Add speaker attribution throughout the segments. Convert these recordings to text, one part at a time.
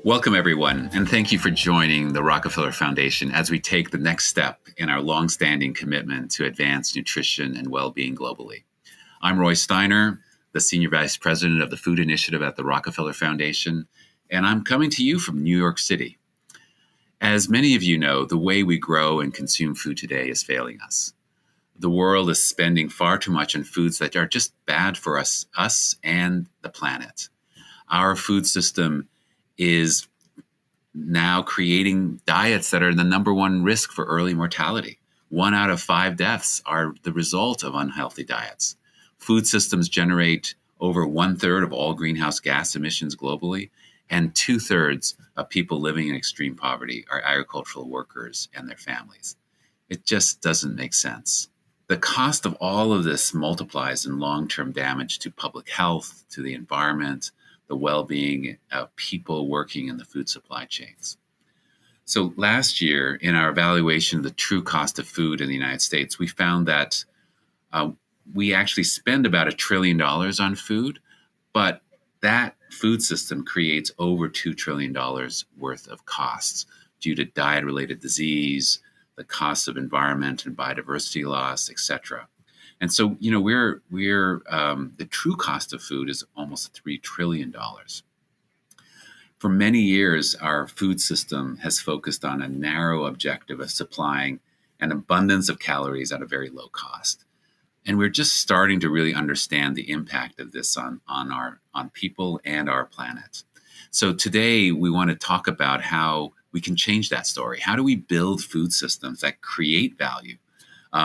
Speaker 1: Welcome, everyone, and thank you for joining the Rockefeller Foundation as we take the next step in our longstanding commitment to advance nutrition and well-being globally. I'm Roy Steiner, the Senior Vice President of the Food Initiative at the Rockefeller Foundation, and I'm coming to you from New York City. As many of you know, the way we grow and consume food today is failing us. The world is spending far too much on foods that are just bad for us and the planet. Our food system is now creating diets that are the number one risk for early mortality. 1 out of 5 deaths are the result of unhealthy diets. Food systems generate over 1/3 of all greenhouse gas emissions globally, and 2/3 of people living in extreme poverty are agricultural workers and their families. It just doesn't make sense. The cost of all of this multiplies in long-term damage to public health, to the environment, the well-being of people working in the food supply chains. So last year, in our evaluation of the true cost of food in the United States, we found that we actually spend about $1 trillion on food, but that food system creates over $2 trillion worth of costs due to diet-related disease, the costs of environment and biodiversity loss, et cetera. And so, we're the true cost of food is almost $3 trillion. For many years, our food system has focused on a narrow objective of supplying an abundance of calories at a very low cost. And we're just starting to really understand the impact of this on people and our planet. So today, we want to talk about how we can change that story. How do we build food systems that create value,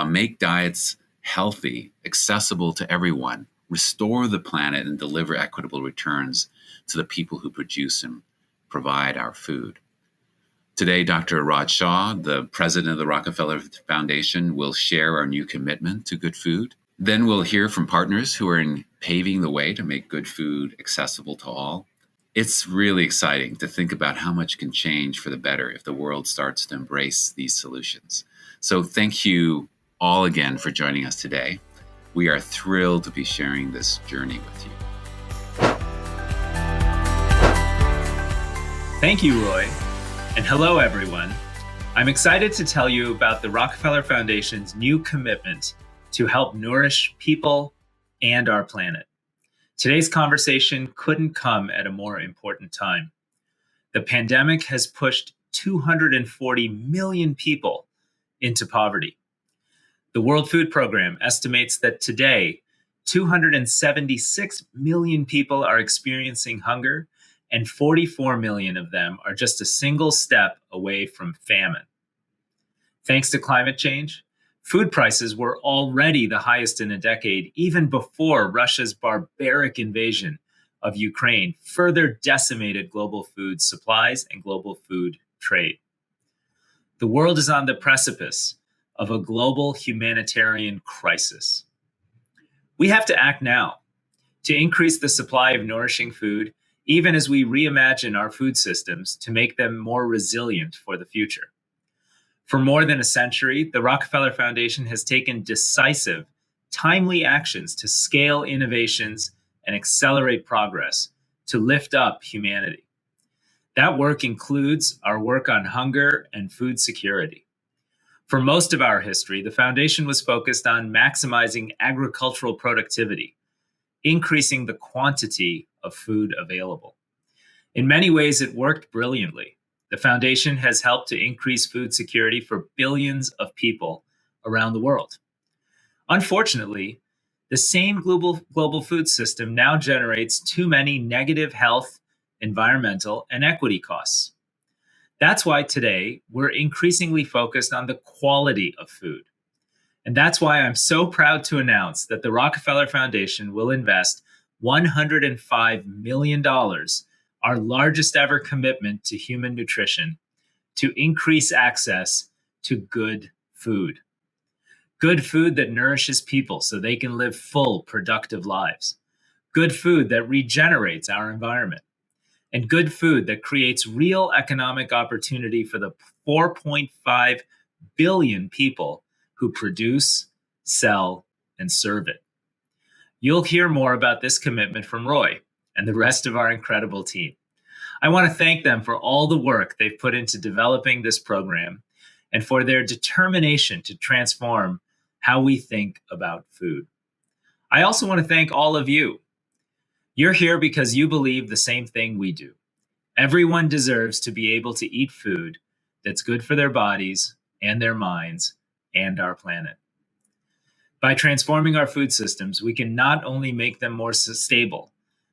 Speaker 1: make diets healthy, accessible to everyone, restore the planet, and deliver equitable returns to the people who produce and provide our food. Today, Dr. Rajiv Shah, the president of the Rockefeller Foundation, will share our new commitment to good food. Then we'll hear from partners who are paving the way to make good food accessible to all. It's really exciting to think about how much can change for the better if the world starts to embrace these solutions. So thank you all again for joining us today. We are thrilled to be sharing this journey with you.
Speaker 2: Thank you, Roy. And hello, everyone. I'm excited to tell you about the Rockefeller Foundation's new commitment to help nourish people and our planet. Today's conversation couldn't come at a more important time. The pandemic has pushed 240 million people into poverty. The World Food Program estimates that today, 276 million people are experiencing hunger, and 44 million of them are just a single step away from famine. Thanks to climate change, food prices were already the highest in a decade, even before Russia's barbaric invasion of Ukraine further decimated global food supplies and global food trade. The world is on the precipice of a global humanitarian crisis. We have to act now to increase the supply of nourishing food, even as we reimagine our food systems to make them more resilient for the future. For more than a century, the Rockefeller Foundation has taken decisive, timely actions to scale innovations and accelerate progress to lift up humanity. That work includes our work on hunger and food security. For most of our history, the foundation was focused on maximizing agricultural productivity, increasing the quantity of food available. In many ways, it worked brilliantly. The foundation has helped to increase food security for billions of people around the world. Unfortunately, the same global food system now generates too many negative health, environmental, and equity costs. That's why today we're increasingly focused on the quality of food. And that's why I'm so proud to announce that the Rockefeller Foundation will invest $105 million, our largest ever commitment to human nutrition, to increase access to good food. Good food that nourishes people so they can live full, productive lives. Good food that regenerates our environment. And good food that creates real economic opportunity for the 4.5 billion people who produce, sell, and serve it. You'll hear more about this commitment from Roy and the rest of our incredible team. I want to thank them for all the work they've put into developing this program and for their determination to transform how we think about food. I also want to thank all of you. You're here because you believe the same thing we do. Everyone deserves to be able to eat food that's good for their bodies and their minds and our planet. By transforming our food systems, we can not only make them more stable,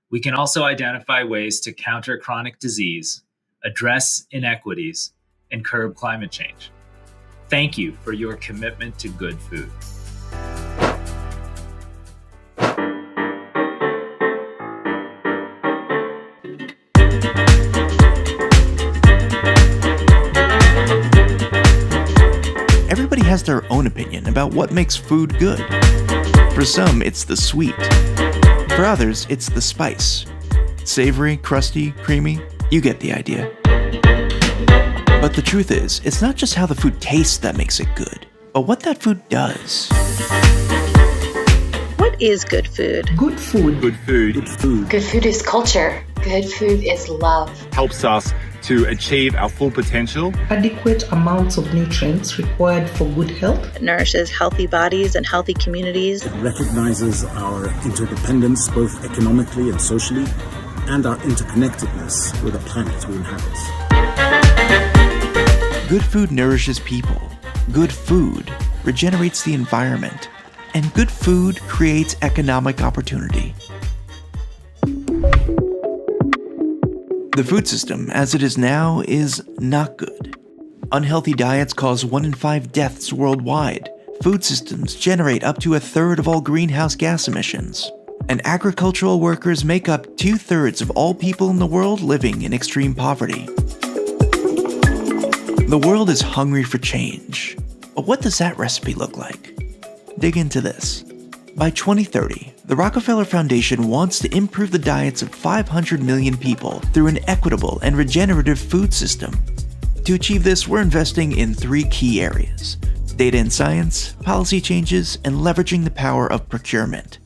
Speaker 2: we can also identify ways to counter chronic disease, address inequities, and curb climate change. Thank you for your commitment to good food.
Speaker 3: Everybody has their own opinion about what makes food good. For some, it's the sweet. For others, it's the spice. Savory, crusty, creamy, you get the idea. But the truth is, it's not just how the food tastes that makes it good, but what that food does.
Speaker 4: What is good food?
Speaker 5: Good food.
Speaker 6: Good food.
Speaker 5: Good food.
Speaker 7: Good food is culture. Good food is love.
Speaker 6: Helps us to achieve our full potential.
Speaker 5: Adequate amounts of nutrients required for good health.
Speaker 4: It nourishes healthy bodies and healthy communities.
Speaker 8: It recognizes our interdependence, both economically and socially, and our interconnectedness with the planet we inhabit.
Speaker 3: Good food nourishes people. Good food regenerates the environment. And good food creates economic opportunity. The food system, as it is now, is not good. Unhealthy diets cause 1 in 5 deaths worldwide. Food systems generate up to 1/3 of all greenhouse gas emissions. And agricultural workers make up 2/3 of all people in the world living in extreme poverty. The world is hungry for change. But what does that recipe look like? Dig into this. By 2030, the Rockefeller Foundation wants to improve the diets of 500 million people through an equitable and regenerative food system. To achieve this, we're investing in 3 key areas: data and science, policy changes, and leveraging the power of procurement.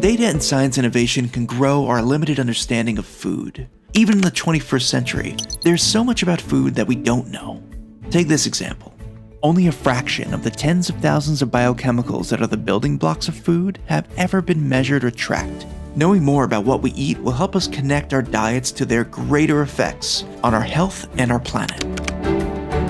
Speaker 3: Data and science innovation can grow our limited understanding of food. Even in the 21st century, there's so much about food that we don't know. Take this example. Only a fraction of the tens of thousands of biochemicals that are the building blocks of food have ever been measured or tracked. Knowing more about what we eat will help us connect our diets to their greater effects on our health and our planet.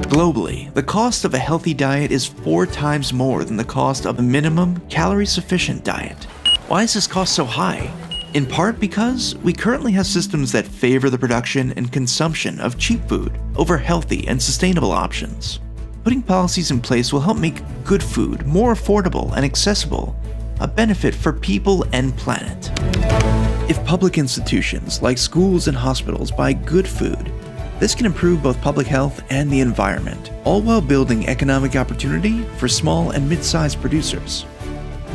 Speaker 3: Globally, the cost of a healthy diet is 4 times more than the cost of a minimum calorie-sufficient diet. Why is this cost so high? In part because we currently have systems that favor the production and consumption of cheap food over healthy and sustainable options. Putting policies in place will help make good food more affordable and accessible, a benefit for people and planet. If public institutions like schools and hospitals buy good food, this can improve both public health and the environment, all while building economic opportunity for small and mid-sized producers.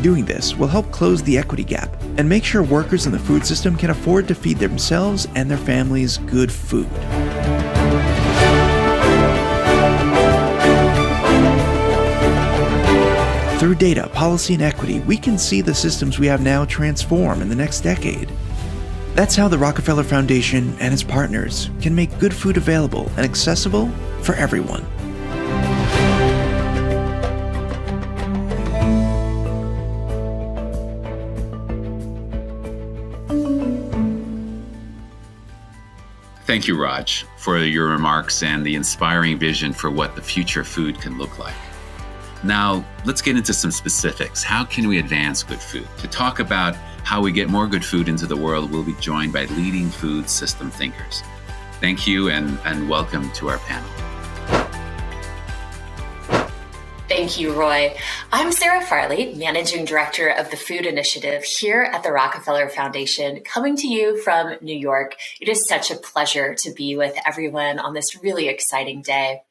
Speaker 3: Doing this will help close the equity gap and make sure workers in the food system can afford to feed themselves and their families good food. Through data, policy, and equity, we can see the systems we have now transform in the next decade. That's how the Rockefeller Foundation and its partners can make good food available and accessible for everyone.
Speaker 1: Thank you, Raj, for your remarks and the inspiring vision for what the future food can look like. Now, let's get into some specifics. How can we advance good food? To talk about how we get more good food into the world, we'll be joined by leading food system thinkers. Thank you and welcome to our panel.
Speaker 7: Thank you, Roy. I'm Sarah Farley, Managing Director of the Food Initiative here at the Rockefeller Foundation, coming to you from New York. It is such a pleasure to be with everyone on this really exciting day.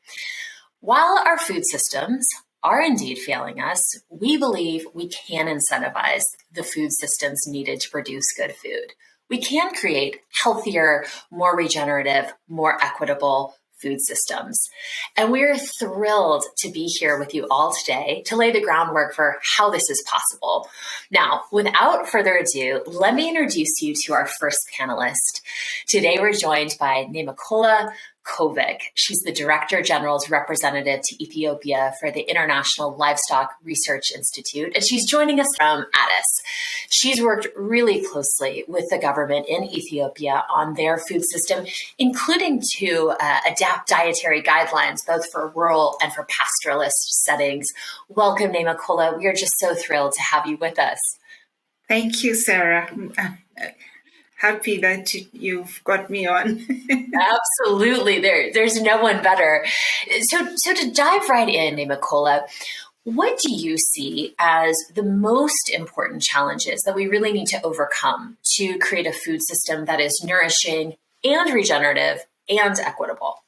Speaker 7: While our food systems are indeed failing us, we believe we can incentivize the food systems needed to produce good food. We can create healthier, more regenerative, more equitable food systems. And we're thrilled to be here with you all today to lay the groundwork for how this is possible. Now, without further ado, let me introduce you to our first panelist. Today, we're joined by Nemakola Kovic. She's the Director General's representative to Ethiopia for the International Livestock Research Institute, and she's joining us from Addis. She's worked really closely with the government in Ethiopia on their food system, including to adapt dietary guidelines, both for rural and for pastoralist settings. Welcome, Nemakola. We are just so thrilled to have you with us.
Speaker 9: Thank you, Sarah. Happy that you've got me on.
Speaker 7: Absolutely. There's no one better. So to dive right in, Nemakola, what do you see as the most important challenges that we really need to overcome to create a food system that is nourishing and regenerative and equitable?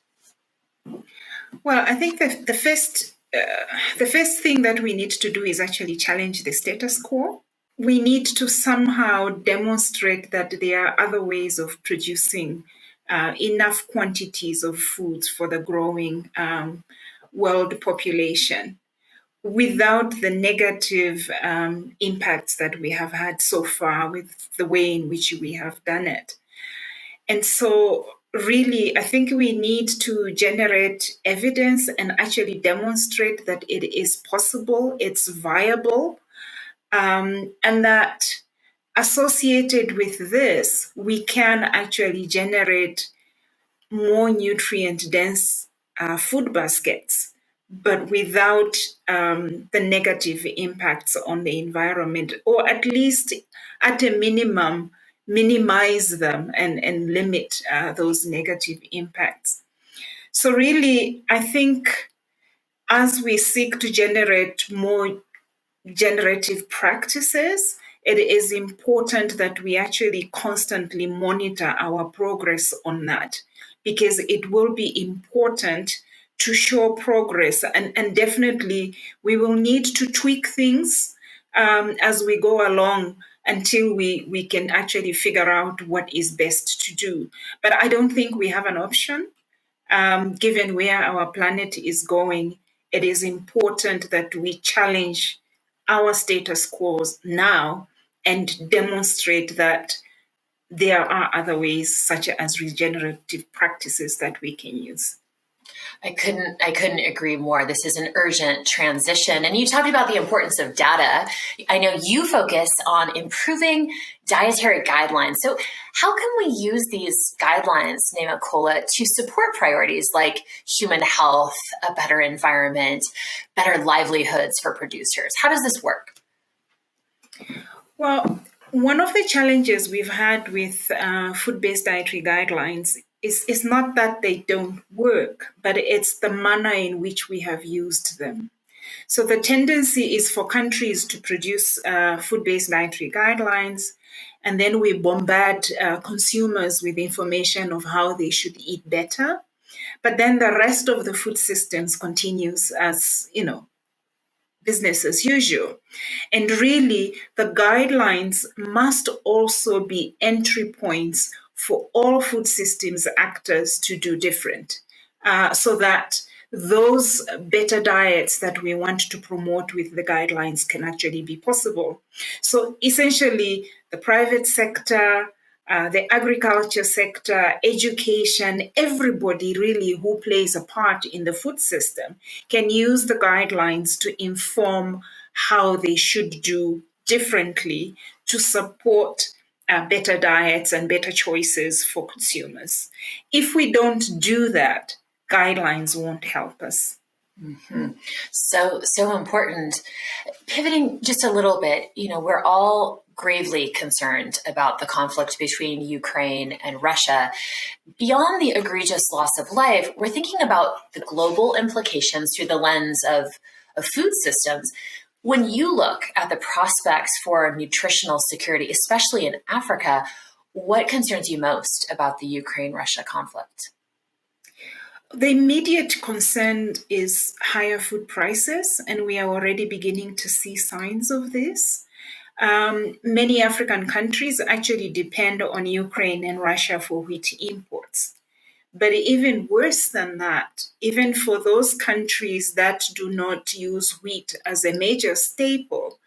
Speaker 9: Well, I think that the first thing that we need to do is actually challenge the status quo. We need to somehow demonstrate that there are other ways of producing enough quantities of foods for the growing world population without the negative impacts that we have had so far with the way in which we have done it. And so really, I think we need to generate evidence and actually demonstrate that it is possible, it's viable, and that associated with this, we can actually generate more nutrient-dense food baskets, but without the negative impacts on the environment, or at least at a minimum, minimize them and limit those negative impacts. So really, I think as we seek to generate more generative practices, it is important that we actually constantly monitor our progress on that, because it will be important to show progress. And definitely we will need to tweak things as we go along until we can actually figure out what is best to do. But I don't think we have an option. Given where our planet is going, it is important that we challenge our status quo now and demonstrate that there are other ways, such as regenerative practices, that we can use.
Speaker 7: I couldn't agree more. This is an urgent transition. And you talked about the importance of data. I know you focus on improving dietary guidelines. So how can we use these guidelines, Nemakola, to support priorities like human health, a better environment, better livelihoods for producers? How does this work?
Speaker 9: Well, one of the challenges we've had with food-based dietary guidelines is not that they don't work, but it's the manner in which we have used them. So the tendency is for countries to produce food-based dietary guidelines, and then we bombard consumers with information of how they should eat better. But then the rest of the food systems continues as, business as usual. And really, the guidelines must also be entry points for all food systems actors to do different, so that those better diets that we want to promote with the guidelines can actually be possible. So essentially, the private sector, the agriculture sector, education, everybody really who plays a part in the food system can use the guidelines to inform how they should do differently to support better diets and better choices for consumers. If we don't do that, guidelines won't help us.
Speaker 7: Mm-hmm. So important. Pivoting just a little bit, we're all gravely concerned about the conflict between Ukraine and Russia. Beyond the egregious loss of life, we're thinking about the global implications through the lens of food systems. When you look at the prospects for nutritional security, especially in Africa, what concerns you most about the Ukraine-Russia conflict?
Speaker 9: The immediate concern is higher food prices, and we are already beginning to see signs of this. Many African countries actually depend on Ukraine and Russia for wheat imports. But even worse than that, even for those countries that do not use wheat as a major staple,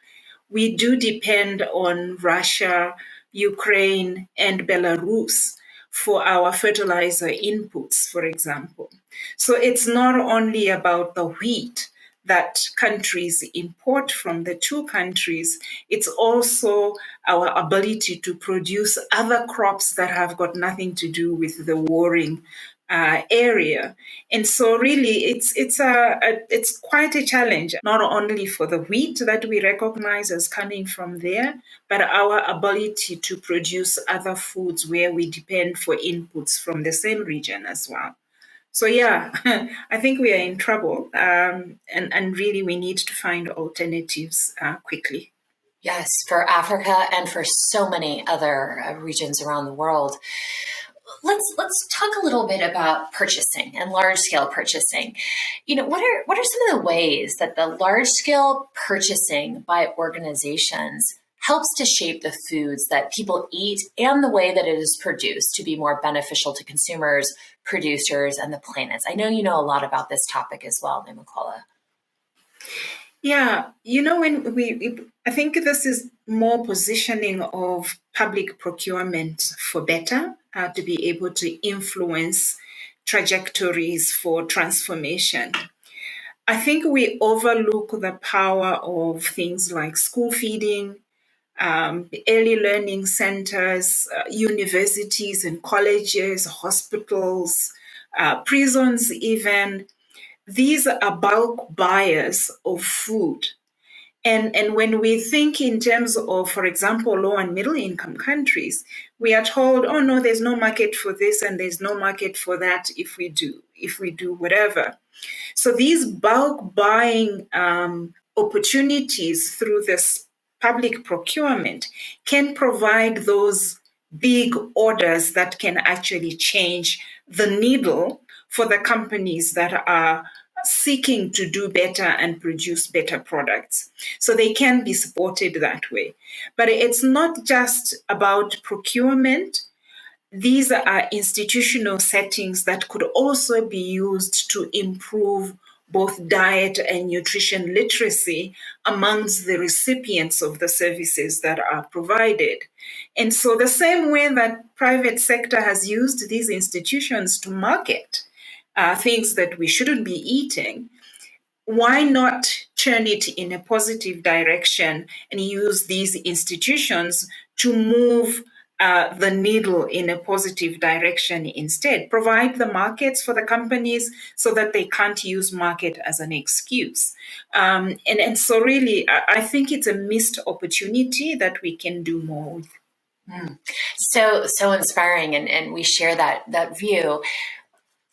Speaker 9: we do depend on Russia, Ukraine, and Belarus for our fertilizer inputs, for example. So it's not only about the wheat that countries import from the two countries, it's also our ability to produce other crops that have got nothing to do with the warring area. And so really it's quite a challenge, not only for the wheat that we recognize as coming from there, but our ability to produce other foods where we depend for inputs from the same region as well. So yeah, I think we are in trouble, and really we need to find alternatives quickly.
Speaker 7: Yes, for Africa and for so many other regions around the world. Let's talk a little bit about purchasing and large scale purchasing. What are some of the ways that the large scale purchasing by organizations helps to shape the foods that people eat and the way that it is produced to be more beneficial to consumers, producers, and the planets? I know you know a lot about this topic as well, Paula.
Speaker 9: Yeah, when I think this is more positioning of public procurement for better, to be able to influence trajectories for transformation. I think we overlook the power of things like school feeding, early learning centers, universities and colleges, hospitals, prisons even. These are bulk buyers of food. And when we think in terms of, for example, low and middle income countries, we are told, oh no, there's no market for this and there's no market for that if we do whatever. So these bulk buying opportunities through this public procurement can provide those big orders that can actually change the needle for the companies that are seeking to do better and produce better products. So they can be supported that way. But it's not just about procurement. These are institutional settings that could also be used to improve both diet and nutrition literacy amongst the recipients of the services that are provided. And so the same way that private sector has used these institutions to market things that we shouldn't be eating, why not turn it in a positive direction and use these institutions to move the needle in a positive direction instead? Provide the markets for the companies so that they can't use market as an excuse. And so really, I think it's a missed opportunity that we can do more with.
Speaker 7: So inspiring, and we share that view.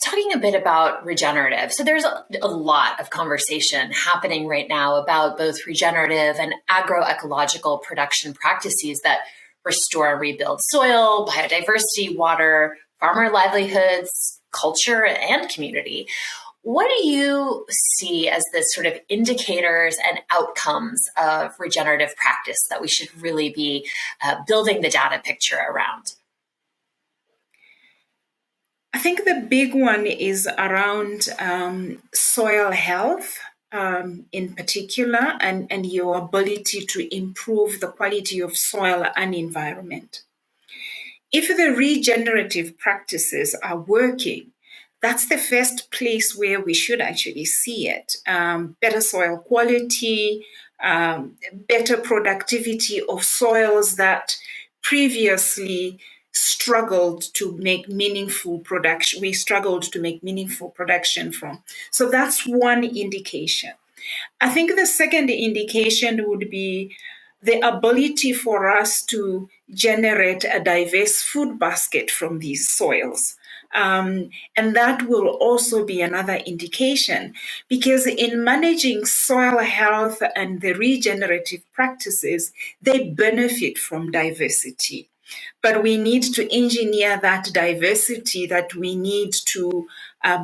Speaker 7: Talking a bit about regenerative. So there's a lot of conversation happening right now about both regenerative and agroecological production practices that restore and rebuild soil, biodiversity, water, farmer livelihoods, culture, and community. What do you see as the sort of indicators and outcomes of regenerative practice that we should really be building the data picture around?
Speaker 9: I think the big one is around soil health in particular, and your ability to improve the quality of soil and environment. If the regenerative practices are working, that's the first place where we should actually see it. Better soil quality, better productivity of soils that previously struggled to make meaningful production. We struggled to make meaningful production from. So that's one indication. I think the second indication would be the ability for us to generate a diverse food basket from these soils. And that will also be another indication, because in managing soil health and the regenerative practices, they benefit from diversity. But we need to engineer that diversity that we need to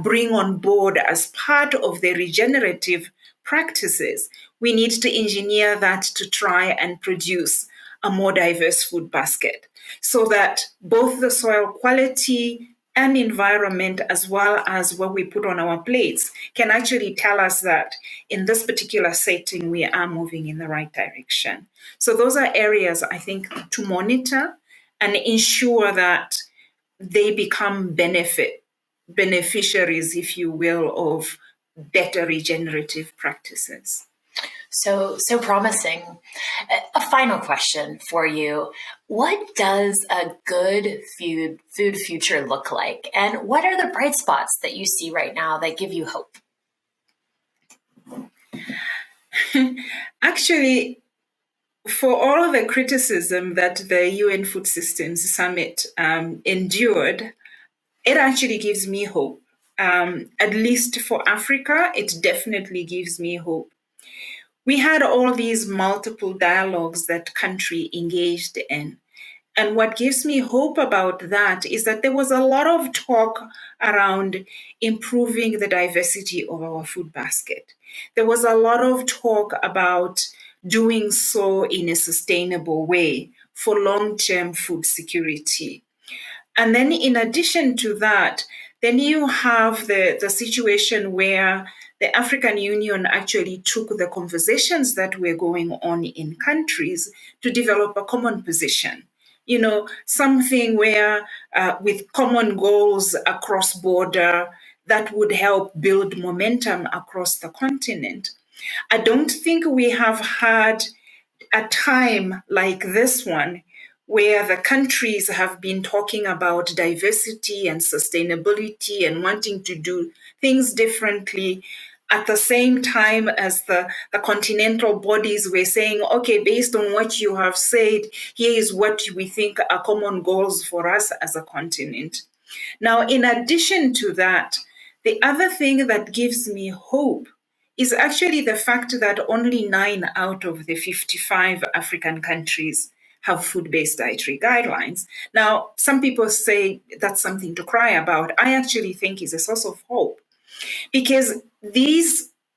Speaker 9: bring on board as part of the regenerative practices. We need to engineer that to try and produce a more diverse food basket so that both the soil quality and environment, as well as what we put on our plates, can actually tell us that in this particular setting, we are moving in the right direction. So those are areas, I think, to monitor and ensure that they become beneficiaries, if you will, of better regenerative practices.
Speaker 7: So promising. A final question for you. What does a good food future look like? And what are the bright spots that you see right now that give you hope?
Speaker 9: Actually, for all of the criticism that the UN Food Systems Summit endured, it actually gives me hope. At least for Africa, it definitely gives me hope. We had all these multiple dialogues that country engaged in. And what gives me hope about that is that there was a lot of talk around improving the diversity of our food basket. There was a lot of talk about doing so in a sustainable way for long-term food security. And then in addition to that, then you have the situation where the African Union actually took the conversations that were going on in countries to develop a common position. You know, something where with common goals across border that would help build momentum across the continent. I don't think we have had a time like this one where the countries have been talking about diversity and sustainability and wanting to do things differently at the same time as the continental bodies were saying, okay, based on what you have said, here is what we think are common goals for us as a continent. Now, in addition to that, the other thing that gives me hope is actually the fact that only 9 out of the 55 African countries have food-based dietary guidelines. Now, some people say that's something to cry about. I actually think it's a source of hope because the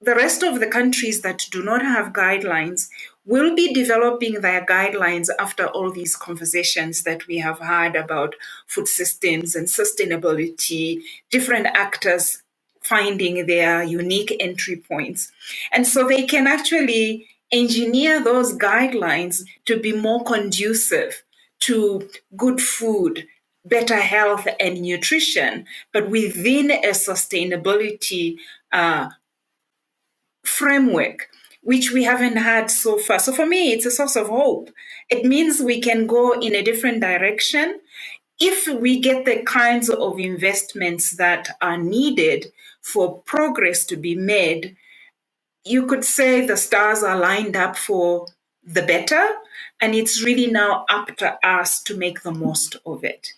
Speaker 9: rest of the countries that do not have guidelines will be developing their guidelines after all these conversations that we have had about food systems and sustainability, different actors finding their unique entry points. And so they can actually engineer those guidelines to be more conducive to good food, better health and nutrition, but within a sustainability framework, which we haven't had so far. So for me, it's a source of hope. It means we can go in a different direction if we get the kinds of investments that are needed for progress to be made. You could say the stars are lined up for the better, and it's really now up to us to make the most of it.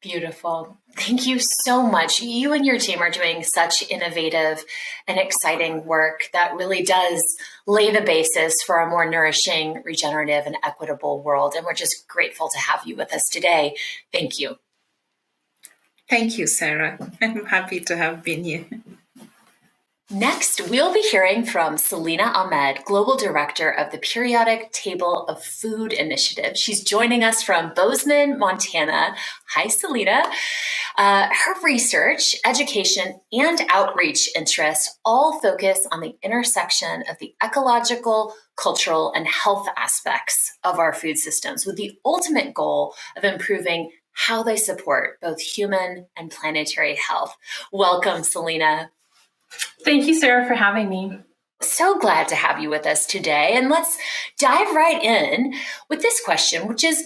Speaker 7: Beautiful. Thank you so much. You and your team are doing such innovative and exciting work that really does lay the basis for a more nourishing, regenerative, and equitable world. And we're just grateful to have you with us today. Thank you.
Speaker 9: Thank you, Sarah. I'm happy to have been here.
Speaker 7: Next, we'll be hearing from Selena Ahmed, Global Director of the Periodic Table of Food Initiative. She's joining us from Bozeman, Montana. Hi, Selena. Her research, education, and outreach interests all focus on the intersection of the ecological, cultural, and health aspects of our food systems, with the ultimate goal of improving how they support both human and planetary health. Welcome, Selena.
Speaker 10: Thank you, Sarah, for having me.
Speaker 7: So glad to have you with us today. And let's dive right in with this question, which is,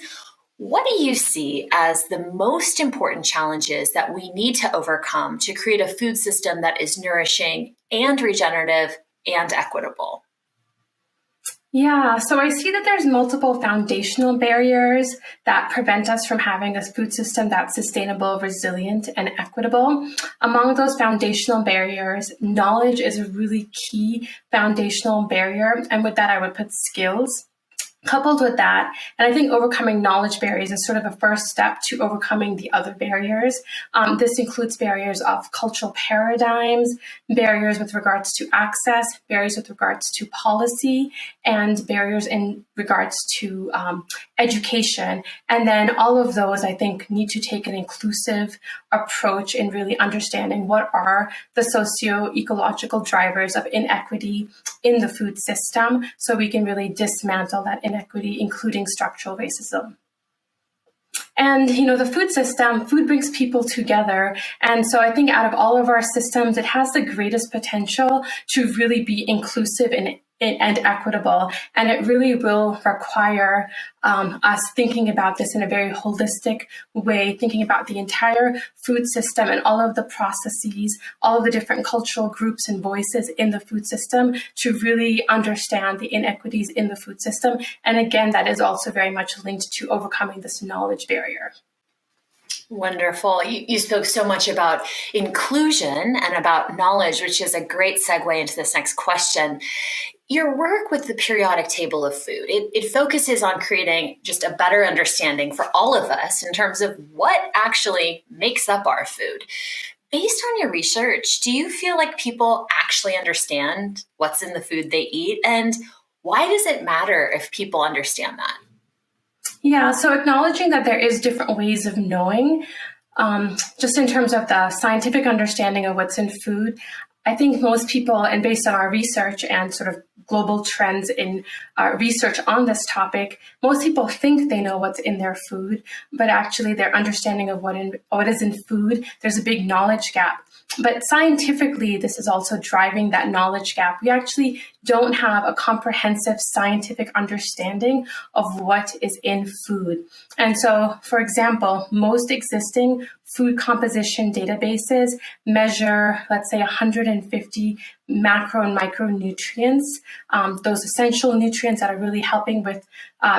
Speaker 7: what do you see as the most important challenges that we need to overcome to create a food system that is nourishing and regenerative and equitable?
Speaker 10: Yeah, so I see that there's multiple foundational barriers that prevent us from having a food system that's sustainable, resilient, and equitable. Among those foundational barriers, knowledge is a really key foundational barrier. And with that, I would put skills. Coupled with that, and I think overcoming knowledge barriers is sort of a first step to overcoming the other barriers. This includes barriers of cultural paradigms, barriers with regards to access, barriers with regards to policy, and barriers in regards to education. And then all of those, I think, need to take an inclusive approach in really understanding what are the socio-ecological drivers of inequity in the food system, so we can really dismantle that inequity, including structural racism. And, the food system, food brings people together. And so I think out of all of our systems, it has the greatest potential to really be inclusive and equitable. And it really will require us thinking about this in a very holistic way, thinking about the entire food system and all of the processes, all of the different cultural groups and voices in the food system to really understand the inequities in the food system. And again, that is also very much linked to overcoming this knowledge barrier.
Speaker 7: Wonderful. You spoke so much about inclusion and about knowledge, which is a great segue into this next question. Your work with the periodic table of food, it focuses on creating just a better understanding for all of us in terms of what actually makes up our food. Based on your research, do you feel like people actually understand what's in the food they eat? And why does it matter if people understand that?
Speaker 10: Yeah, so acknowledging that there is different ways of knowing, just in terms of the scientific understanding of what's in food, I think most people, and based on our research and sort of global trends in research on this topic, most people think they know what's in their food, but actually their understanding of what is in food, there's a big knowledge gap. But scientifically, this is also driving that knowledge gap. We actually don't have a comprehensive scientific understanding of what is in food. And so, for example, most existing food composition databases measure, let's say, 150 macro and micronutrients, those essential nutrients that are really helping with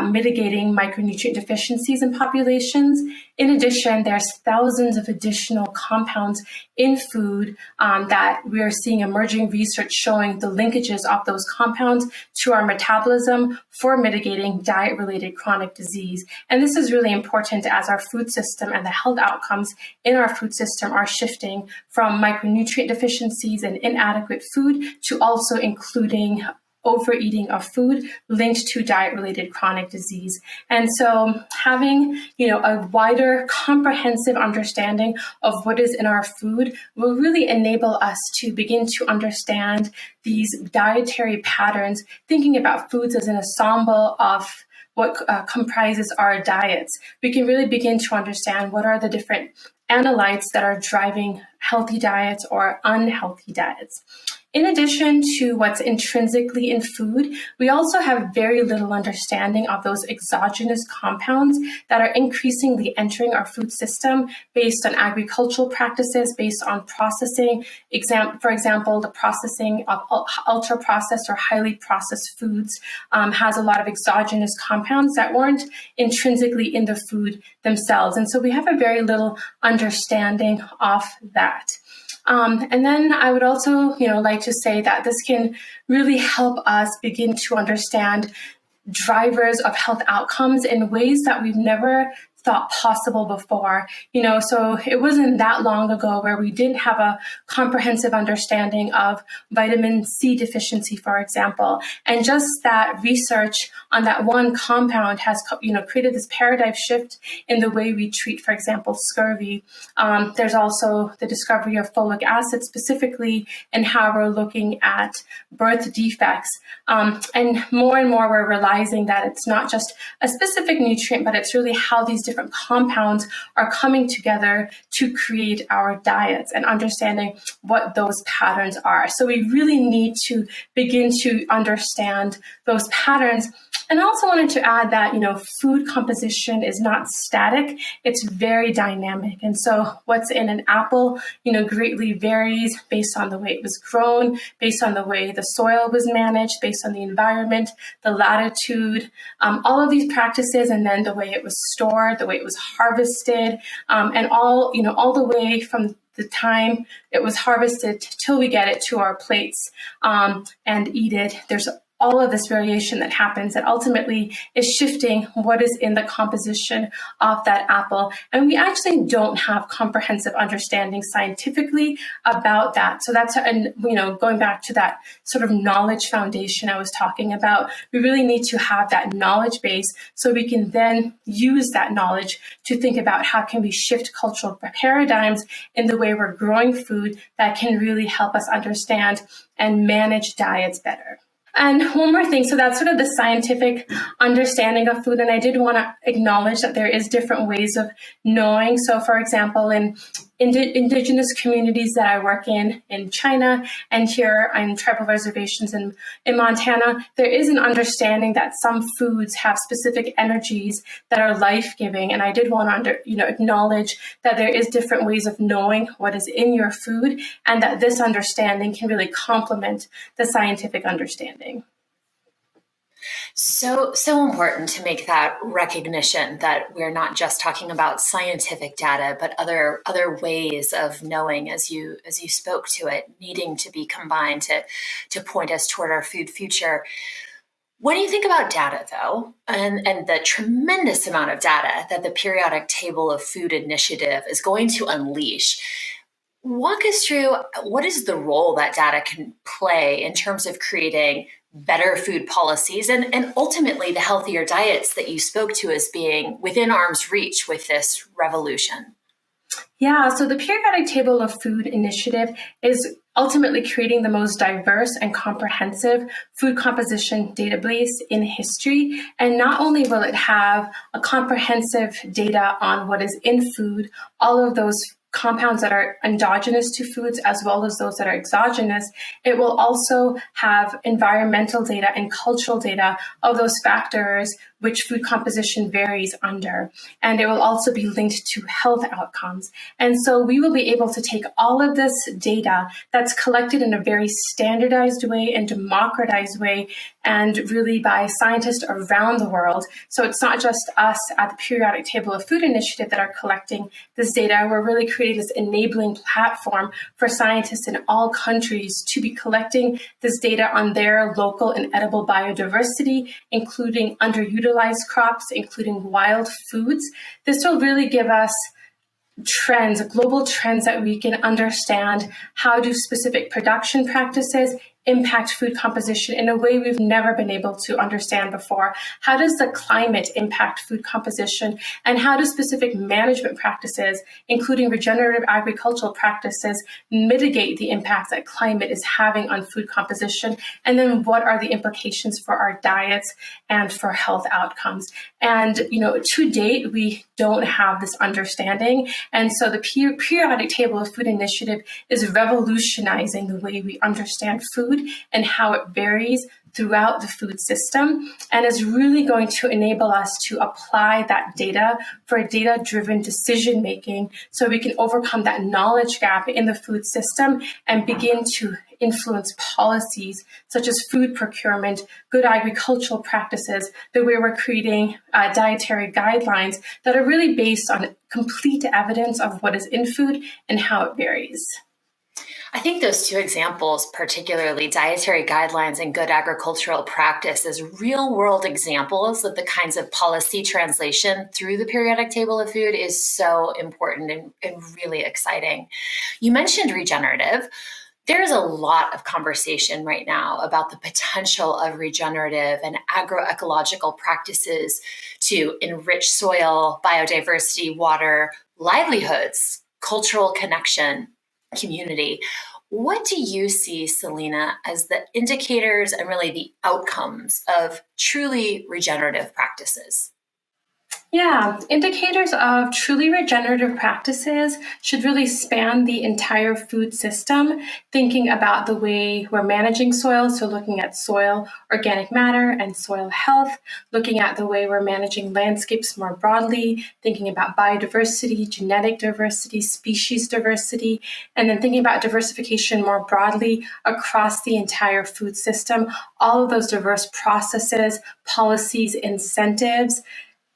Speaker 10: mitigating micronutrient deficiencies in populations. In addition, there's thousands of additional compounds in food that we are seeing emerging research showing the linkages of those compounds to our metabolism for mitigating diet-related chronic disease. And this is really important as our food system and the health outcomes in our food system are shifting from micronutrient deficiencies and inadequate food to also including overeating of food linked to diet-related chronic disease. And so having, a wider comprehensive understanding of what is in our food will really enable us to begin to understand these dietary patterns, thinking about foods as an ensemble of what comprises our diets. We can really begin to understand what are the different analytes that are driving healthy diets or unhealthy diets. In addition to what's intrinsically in food, we also have very little understanding of those exogenous compounds that are increasingly entering our food system based on agricultural practices, based on processing. For example, the processing of ultra-processed or highly processed foods has a lot of exogenous compounds that weren't intrinsically in the food themselves. And so we have a very little understanding of that. And then I would also, like to say that this can really help us begin to understand drivers of health outcomes in ways that we've never thought possible before. So it wasn't that long ago where we didn't have a comprehensive understanding of vitamin C deficiency, for example. And just that research on that one compound has, created this paradigm shift in the way we treat, for example, scurvy. There's also the discovery of folic acid specifically and how we're looking at birth defects. And more we're realizing that it's not just a specific nutrient, but it's really how these different compounds are coming together to create our diets and understanding what those patterns are. So we really need to begin to understand those patterns. And I also wanted to add that, food composition is not static, it's very dynamic. And so what's in an apple, greatly varies based on the way it was grown, based on the way the soil was managed, based on the environment, the latitude, all of these practices, and then the way it was stored, the way it was harvested, and all the way from the time it was harvested till we get it to our plates and eat it. There's all of this variation that happens that ultimately is shifting what is in the composition of that apple. And we actually don't have comprehensive understanding scientifically about that. So that's, and going back to that sort of knowledge foundation I was talking about, we really need to have that knowledge base so we can then use that knowledge to think about how can we shift cultural paradigms in the way we're growing food that can really help us understand and manage diets better. And one more thing, so that's sort of the scientific understanding of food. And I did want to acknowledge that there is different ways of knowing. So for example, in indigenous communities that I work in China and here on tribal reservations in Montana, there is an understanding that some foods have specific energies that are life-giving. And I did want to acknowledge that there is different ways of knowing what is in your food and that this understanding can really complement the scientific understanding.
Speaker 7: So important to make that recognition that we're not just talking about scientific data, but other ways of knowing, as you spoke to it, needing to be combined to point us toward our food future. When you think about data, though, and the tremendous amount of data that the Periodic Table of Food Initiative is going to unleash, walk us through what is the role that data can play in terms of creating better food policies and ultimately the healthier diets that you spoke to as being within arm's reach with this revolution?
Speaker 10: Yeah, so the Periodic Table of Food Initiative is ultimately creating the most diverse and comprehensive food composition database in history. And not only will it have a comprehensive data on what is in food, all of those compounds that are endogenous to foods as well as those that are exogenous, it will also have environmental data and cultural data of those factors which food composition varies under. And it will also be linked to health outcomes. And so we will be able to take all of this data that's collected in a very standardized way and democratized way, and really by scientists around the world. So it's not just us at the Periodic Table of Food Initiative that are collecting this data. We're really creating this enabling platform for scientists in all countries to be collecting this data on their local and edible biodiversity, including underutilized crops, including wild foods. This will really give us trends, global trends that we can understand. How do specific production practices impact food composition in a way we've never been able to understand before? How does the climate impact food composition? And how do specific management practices, including regenerative agricultural practices, mitigate the impact that climate is having on food composition? And then what are the implications for our diets and for health outcomes? And, to date, we don't have this understanding. And so the Periodic Table of Food Initiative is revolutionizing the way we understand food and how it varies throughout the food system, and is really going to enable us to apply that data for data-driven decision-making so we can overcome that knowledge gap in the food system and begin to influence policies such as food procurement, good agricultural practices, the way we're creating dietary guidelines that are really based on complete evidence of what is in food and how it varies.
Speaker 7: I think those two examples, particularly dietary guidelines and good agricultural practice, as real-world examples of the kinds of policy translation through the Periodic Table of Food is so important and really exciting. You mentioned regenerative. There's a lot of conversation right now about the potential of regenerative and agroecological practices to enrich soil, biodiversity, water, livelihoods, cultural connection, community. What do you see, Selena, as the indicators and really the outcomes of truly regenerative practices?
Speaker 10: Yeah, indicators of truly regenerative practices should really span the entire food system, thinking about the way we're managing soil, so looking at soil organic matter and soil health, looking at the way we're managing landscapes more broadly, thinking about biodiversity, genetic diversity, species diversity, and then thinking about diversification more broadly across the entire food system, all of those diverse processes, policies, incentives,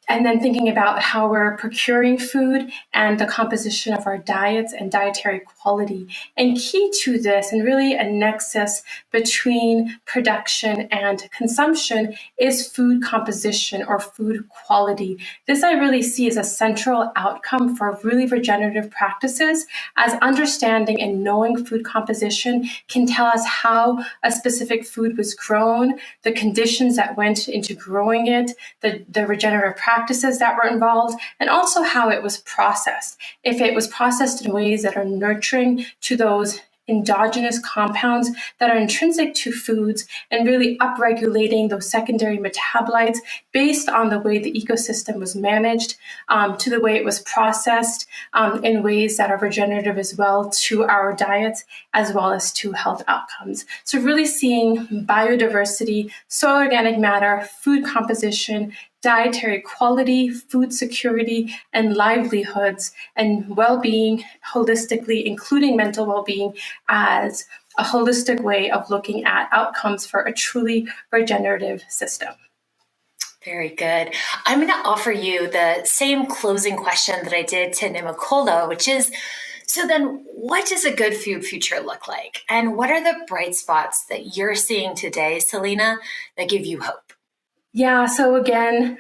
Speaker 10: And then thinking about how we're procuring food and the composition of our diets and dietary quality. And key to this, and really a nexus between production and consumption, is food composition or food quality. This I really see as a central outcome for really regenerative practices, as understanding and knowing food composition can tell us how a specific food was grown, the conditions that went into growing it, the regenerative practices that were involved, and also how it was processed. If it was processed in ways that are nurturing to those endogenous compounds that are intrinsic to foods and really upregulating those secondary metabolites based on the way the ecosystem was managed, to the way it was processed in ways that are regenerative as well to our diets, as well as to health outcomes. So really seeing biodiversity, soil organic matter, food composition, dietary quality, food security, and livelihoods and well-being holistically, including mental well-being, as a holistic way of looking at outcomes for a truly regenerative system.
Speaker 7: Very good. I'm going to offer you the same closing question that I did to Nimakola, which is, so then what does a good food future look like? And what are the bright spots that you're seeing today, Selena, that give you hope?
Speaker 10: Yeah, so again,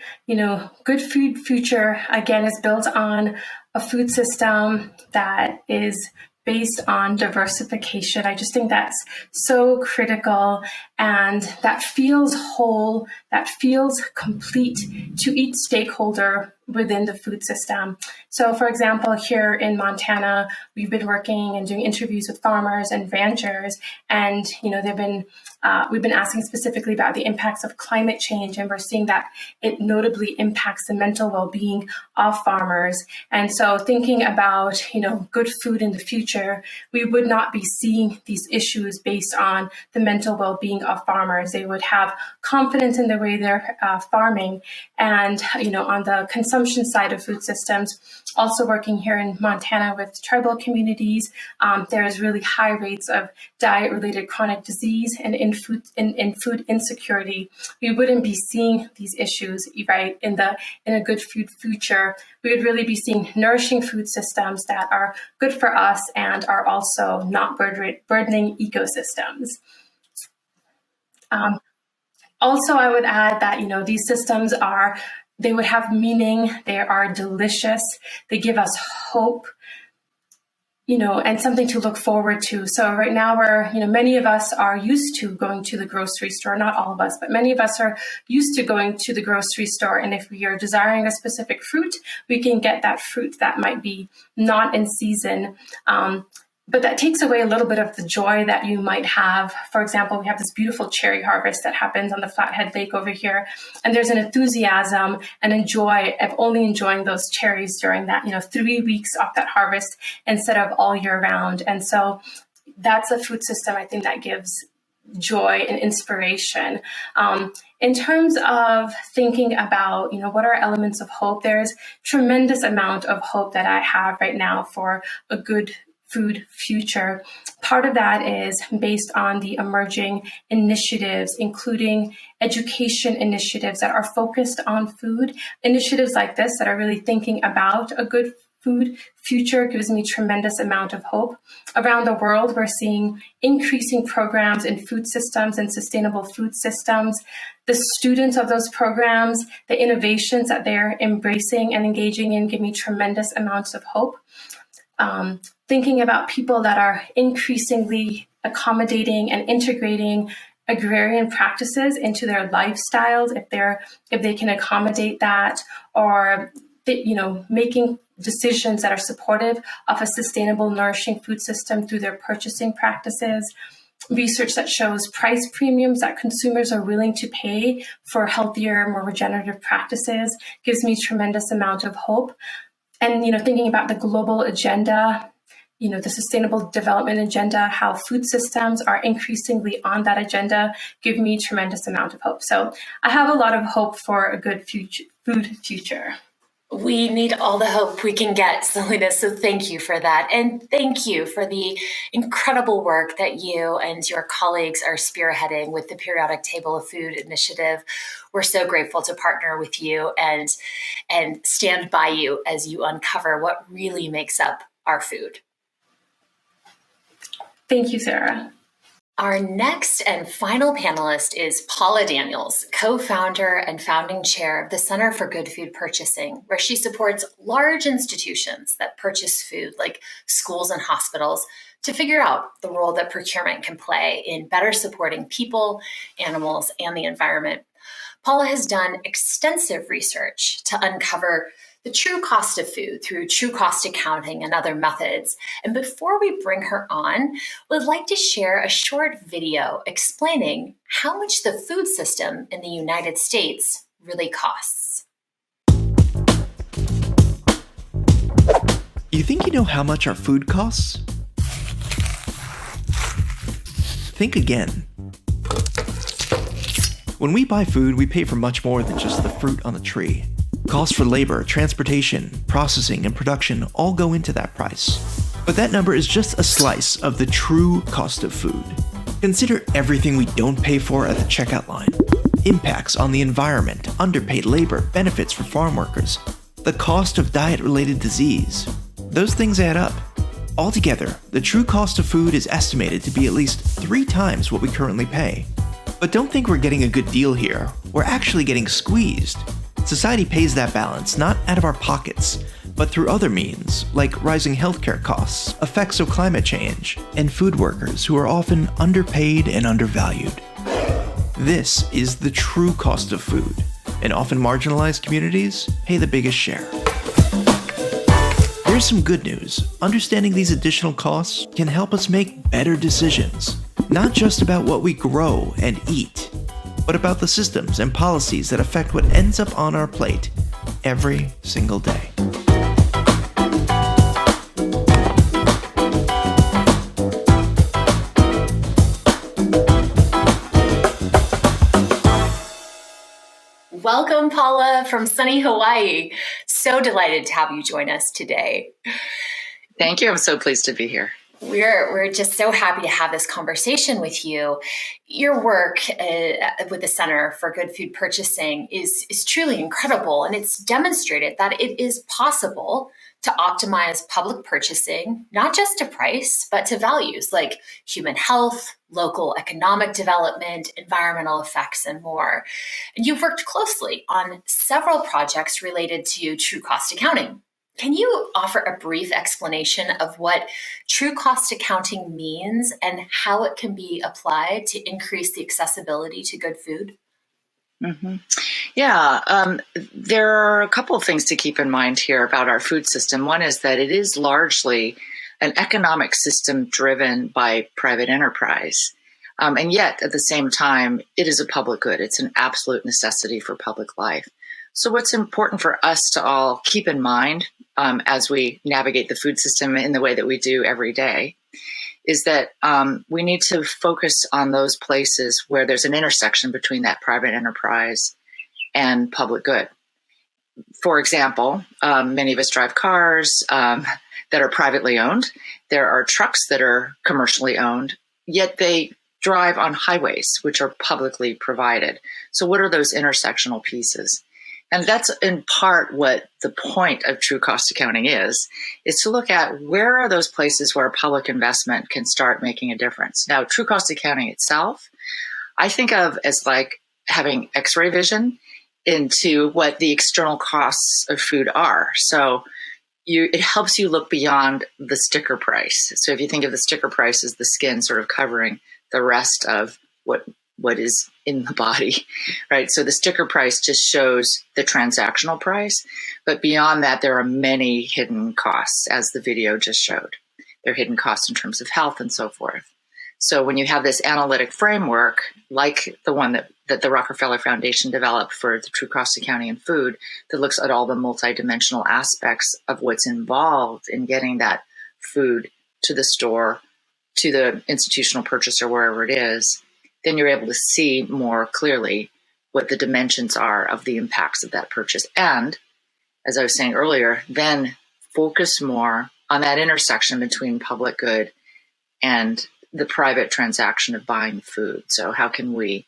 Speaker 10: good food future, again, is built on a food system that is based on diversification. I just think that's so critical, and that feels whole, that feels complete to each stakeholder within the food system. So for example, here in Montana, we've been working and doing interviews with farmers and ranchers, and we've been asking specifically about the impacts of climate change, and we're seeing that it notably impacts the mental well-being of farmers. And so thinking about, good food in the future, we would not be seeing these issues based on the mental well-being of farmers. They would have confidence in the way they're farming. And, on the consumption side of food systems, also working here in Montana with tribal communities, there's really high rates of diet-related chronic disease and in food insecurity. We wouldn't be seeing these issues, right, in a good food future. We would really be seeing nourishing food systems that are good for us and are also not burdening ecosystems. Also, I would add that, these systems they would have meaning, they are delicious, they give us hope, and something to look forward to. So right now many of us are used to going to the grocery store, not all of us, but many of us are used to going to the grocery store. And if we are desiring a specific fruit, we can get that fruit that might be not in season. But that takes away a little bit of the joy that you might have. For example, we have this beautiful cherry harvest that happens on the Flathead Lake over here. And there's an enthusiasm and a joy of only enjoying those cherries during that, 3 weeks off that harvest instead of all year round. And so that's a food system, I think, that gives joy and inspiration. In terms of thinking about, what are elements of hope, there's tremendous amount of hope that I have right now for a good food future. Part of that is based on the emerging initiatives, including education initiatives that are focused on food. Initiatives like this that are really thinking about a good food future gives me tremendous amount of hope. Around the world, we're seeing increasing programs in food systems and sustainable food systems. The students of those programs, the innovations that they're embracing and engaging in give me tremendous amounts of hope. Thinking about people that are increasingly accommodating and integrating agrarian practices into their lifestyles, if they can accommodate that, or making decisions that are supportive of a sustainable, nourishing food system through their purchasing practices. Research that shows price premiums that consumers are willing to pay for healthier, more regenerative practices gives me tremendous amount of hope. And, thinking about the global agenda, the sustainable development agenda, how food systems are increasingly on that agenda, give me tremendous amount of hope. So I have a lot of hope for a good food future.
Speaker 7: We need all the hope we can get, Selena. So thank you for that. And thank you for the incredible work that you and your colleagues are spearheading with the Periodic Table of Food initiative. We're so grateful to partner with you and stand by you as you uncover what really makes up our food.
Speaker 10: Thank you, Sarah.
Speaker 7: Our next and final panelist is Paula Daniels, co-founder and founding chair of the Center for Good Food Purchasing, where she supports large institutions that purchase food, like schools and hospitals, to figure out the role that procurement can play in better supporting people, animals, and the environment. Paula has done extensive research to uncover the true cost of food through true cost accounting and other methods. And before we bring her on, we'd like to share a short video explaining how much the food system in the United States really costs.
Speaker 3: You think you know how much our food costs? Think again. When we buy food, we pay for much more than just the fruit on the tree. Costs for labor, transportation, processing, and production all go into that price. But that number is just a slice of the true cost of food. Consider everything we don't pay for at the checkout line. Impacts on the environment, underpaid labor, benefits for farm workers, the cost of diet-related disease. Those things add up. Altogether, the true cost of food is estimated to be at least 3 times what we currently pay. But don't think we're getting a good deal here. We're actually getting squeezed. Society pays that balance not out of our pockets, but through other means, like rising healthcare costs, effects of climate change, and food workers who are often underpaid and undervalued. This is the true cost of food, and often marginalized communities pay the biggest share. There's some good news. Understanding these additional costs can help us make better decisions, not just about what we grow and eat, but about the systems and policies that affect what ends up on our plate every single day.
Speaker 7: Welcome, Paula, from sunny Hawaii. So delighted to have you join us today.
Speaker 11: Thank you. I'm so pleased to be here.
Speaker 7: We're just so happy to have this conversation with you. Your work with the Center for Good Food Purchasing is truly incredible, and it's demonstrated that it is possible to optimize public purchasing, not just to price, but to values like human health, local economic development, environmental effects, and more. And you've worked closely on several projects related to true cost accounting. Can you offer a brief explanation of what true cost accounting means and how it can be applied to increase the accessibility to good food?
Speaker 11: Mm-hmm. Yeah, there are a couple of things to keep in mind here about our food system. One is that it is largely an economic system driven by private enterprise. And yet, at the same time, it is a public good. It's an absolute necessity for public life. So what's important for us to all keep in mind as we navigate the food system in the way that we do every day is that we need to focus on those places where there's an intersection between that private enterprise and public good. For example, many of us drive cars that are privately owned. There are trucks that are commercially owned, yet they drive on highways, which are publicly provided. So what are those intersectional pieces? And that's in part what the point of true cost accounting is to look at where are those places where public investment can start making a difference. Now, true cost accounting itself, I think of as like having X-ray vision into what the external costs of food are. So it helps you look beyond the sticker price. So if you think of the sticker price as the skin sort of covering the rest of what is in the body, right? So the sticker price just shows the transactional price, but beyond that, there are many hidden costs, as the video just showed. There are hidden costs in terms of health and so forth. So when you have this analytic framework, like the one that the Rockefeller Foundation developed for the true cost accounting in food, that looks at all the multidimensional aspects of what's involved in getting that food to the store, to the institutional purchaser, wherever it is, then you're able to see more clearly what the dimensions are of the impacts of that purchase. And as I was saying earlier, then focus more on that intersection between public good and the private transaction of buying food. So how can we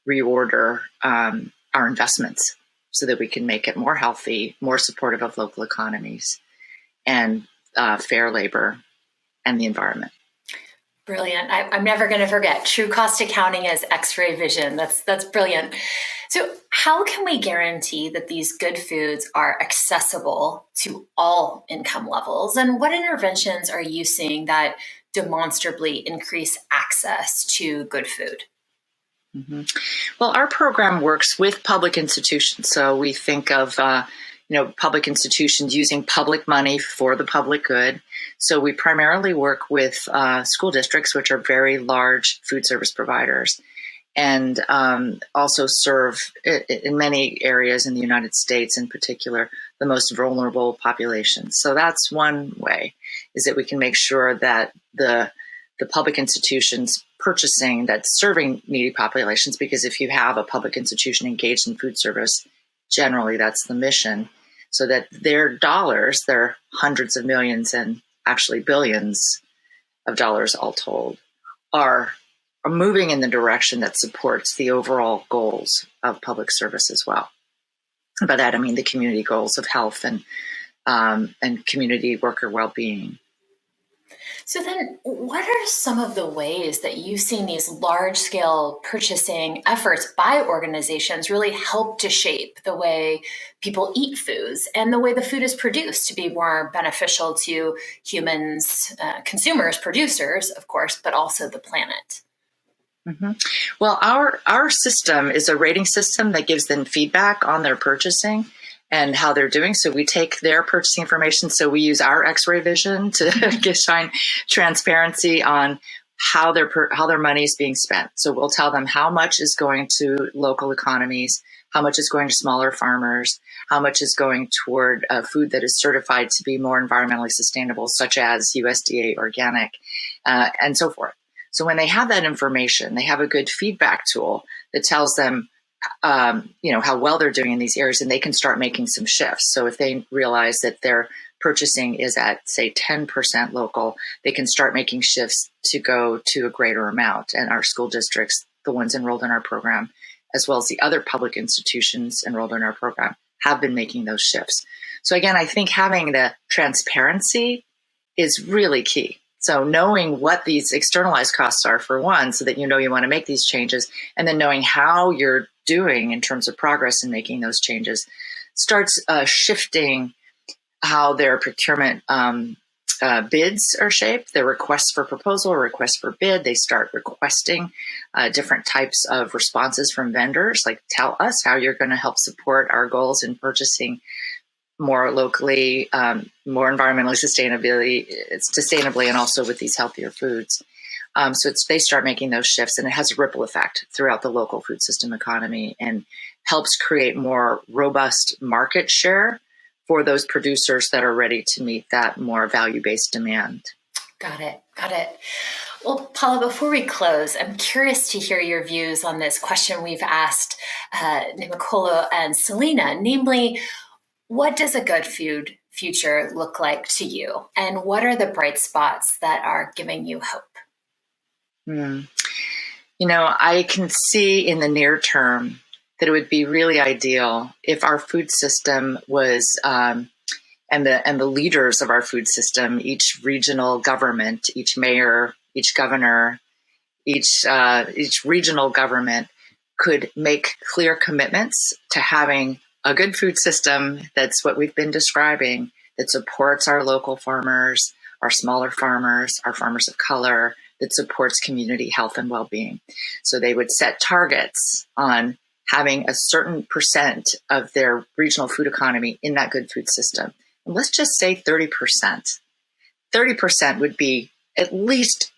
Speaker 11: reorder our investments so that we can make it more healthy, more supportive of local economies, and fair labor and the environment?
Speaker 7: Brilliant. I'm never going to forget true cost accounting as X-ray vision. That's brilliant. So how can we guarantee that these good foods are accessible to all income levels? And what interventions are you seeing that demonstrably increase access to good food?
Speaker 11: Mm-hmm. Well, our program works with public institutions. So we think of public institutions using public money for the public good. So we primarily work with school districts, which are very large food service providers, and also serve in many areas in the United States, in particular, the most vulnerable populations. So that's one way, is that we can make sure that the public institutions purchasing that's serving needy populations, because if you have a public institution engaged in food service, generally that's the mission, so that their dollars, their hundreds of millions and actually billions of dollars all told, are moving in the direction that supports the overall goals of public service as well. By that, I mean the community goals of health and community worker well-being.
Speaker 7: So then what are some of the ways that you've seen these large-scale purchasing efforts by organizations really help to shape the way people eat foods and the way the food is produced to be more beneficial to humans, consumers, producers, of course, but also the planet?
Speaker 11: Mm-hmm. Well, our system is a rating system that gives them feedback on their purchasing and how they're doing. So we take their purchasing information. So we use our X-ray vision to shine transparency on how their money is being spent. So we'll tell them how much is going to local economies, how much is going to smaller farmers, how much is going toward food that is certified to be more environmentally sustainable, such as USDA organic, and so forth. So when they have that information, they have a good feedback tool that tells them how well they're doing in these areas, and they can start making some shifts. So if they realize that their purchasing is at, say, 10% local, they can start making shifts to go to a greater amount. And our school districts, the ones enrolled in our program, as well as the other public institutions enrolled in our program, have been making those shifts. So again, I think having the transparency is really key. So knowing what these externalized costs are, for one, so that you know you want to make these changes, and then knowing how you're doing in terms of progress in making those changes, starts shifting how their procurement bids are shaped, their requests for proposal or requests for bid. They start requesting different types of responses from vendors, like tell us how you're going to help support our goals in purchasing more locally, more environmentally sustainably, and also with these healthier foods. So they start making those shifts, and it has a ripple effect throughout the local food system economy and helps create more robust market share for those producers that are ready to meet that more value-based demand.
Speaker 7: Got it. Well, Paula, before we close, I'm curious to hear your views on this question we've asked Nimekolo and Selena, namely, what does a good food future look like to you? And what are the bright spots that are giving you hope?
Speaker 11: I can see in the near term that it would be really ideal if our food system was, and the leaders of our food system, each regional government, each mayor, each governor, each regional government could make clear commitments to having a good food system that's what we've been describing, that supports our local farmers, our smaller farmers, our farmers of color, that supports community health and well-being. So they would set targets on having a certain percent of their regional food economy in that good food system. And let's just say 30%. 30% would be at least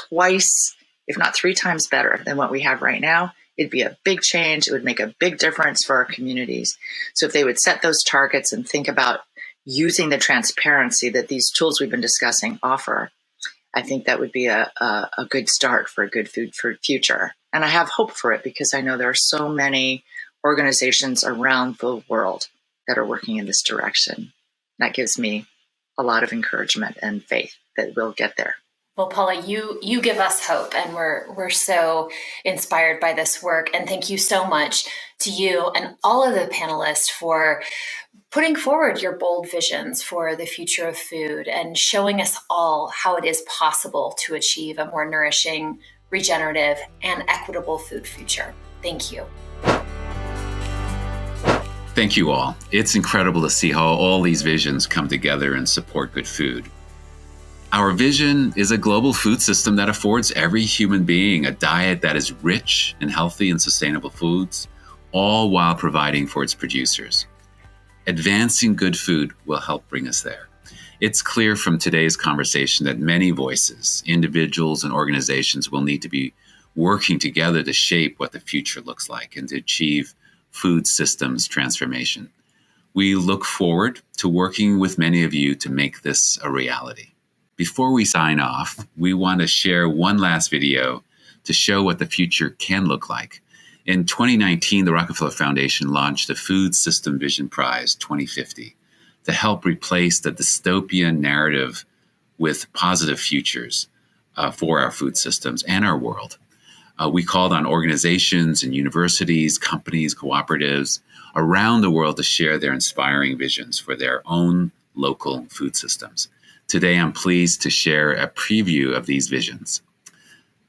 Speaker 11: twice, if not 3 times better than what we have right now. It'd be a big change. It would make a big difference for our communities. So if they would set those targets and think about using the transparency that these tools we've been discussing offer, I think that would be a good start for a good food for future. And I have hope for it because I know there are so many organizations around the world that are working in this direction. That gives me a lot of encouragement and faith that we'll get there.
Speaker 7: Well, Paula, you give us hope, and we're so inspired by this work. And thank you so much to you and all of the panelists for putting forward your bold visions for the future of food and showing us all how it is possible to achieve a more nourishing, regenerative, and equitable food future. Thank you.
Speaker 1: Thank you all. It's incredible to see how all these visions come together and support good food. Our vision is a global food system that affords every human being a diet that is rich in healthy and sustainable foods, all while providing for its producers. Advancing good food will help bring us there. It's clear from today's conversation that many voices, individuals, and organizations will need to be working together to shape what the future looks like and to achieve food systems transformation. We look forward to working with many of you to make this a reality. Before we sign off, we want to share one last video to show what the future can look like. In 2019, the Rockefeller Foundation launched the Food System Vision Prize 2050 to help replace the dystopian narrative with positive futures for our food systems and our world. We called on organizations and universities, companies, cooperatives around the world to share their inspiring visions for their own local food systems. Today, I'm pleased to share a preview of these visions.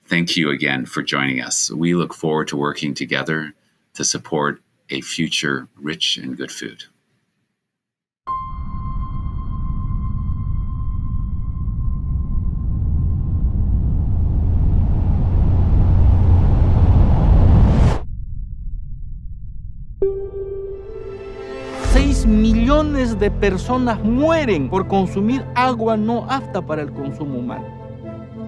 Speaker 1: Thank you again for joining us. We look forward to working together to support a future rich in good food.
Speaker 12: Millones de personas mueren por consumir agua no apta para el consumo humano.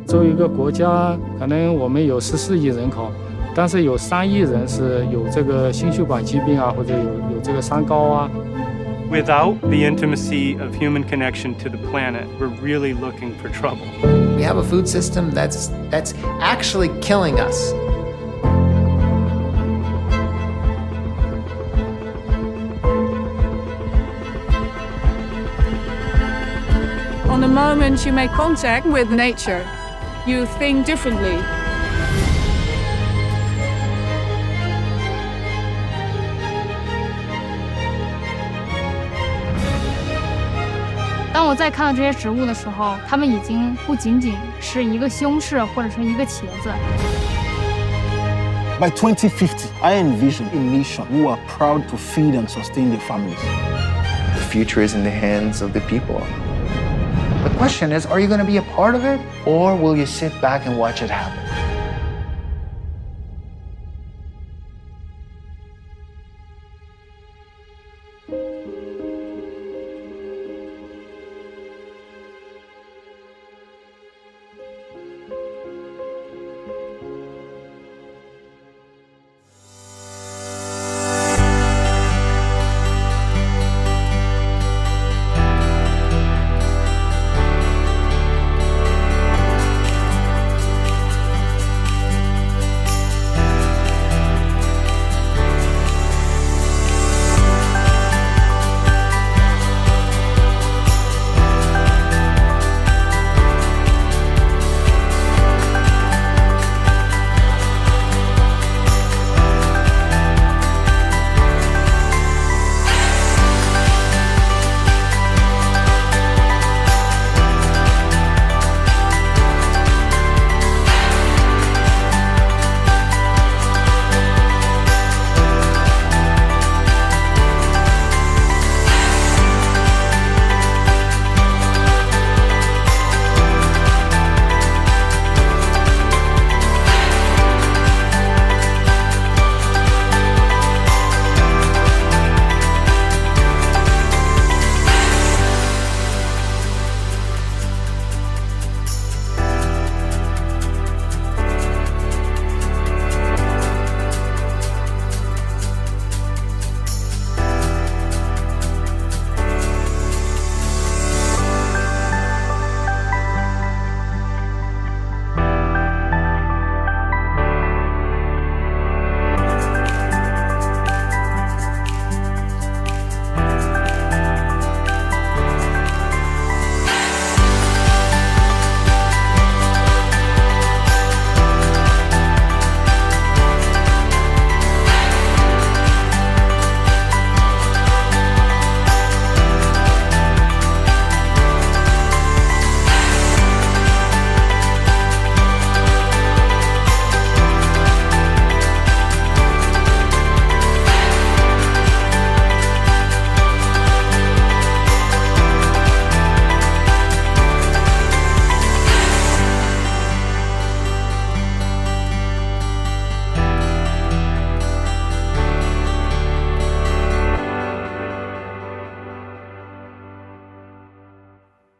Speaker 13: 作为一个国家，可能我们有14亿人口，但是有3亿人是有这个心血管疾病啊，或者有这个三高啊。
Speaker 14: Without the intimacy of human connection to the planet, we're really looking for trouble.
Speaker 15: We have a food system that's actually killing us.
Speaker 16: On the moment you make contact with nature, you think differently.
Speaker 17: 当我在看到这些植物的时候，它们已经不仅仅是一个西红柿或者是一个茄子。
Speaker 8: By 2050, I envision a nation who are proud to feed and sustain their families.
Speaker 18: The future is in the hands of the people. The question is, are you going to be a part of it, or will you sit back and watch it happen?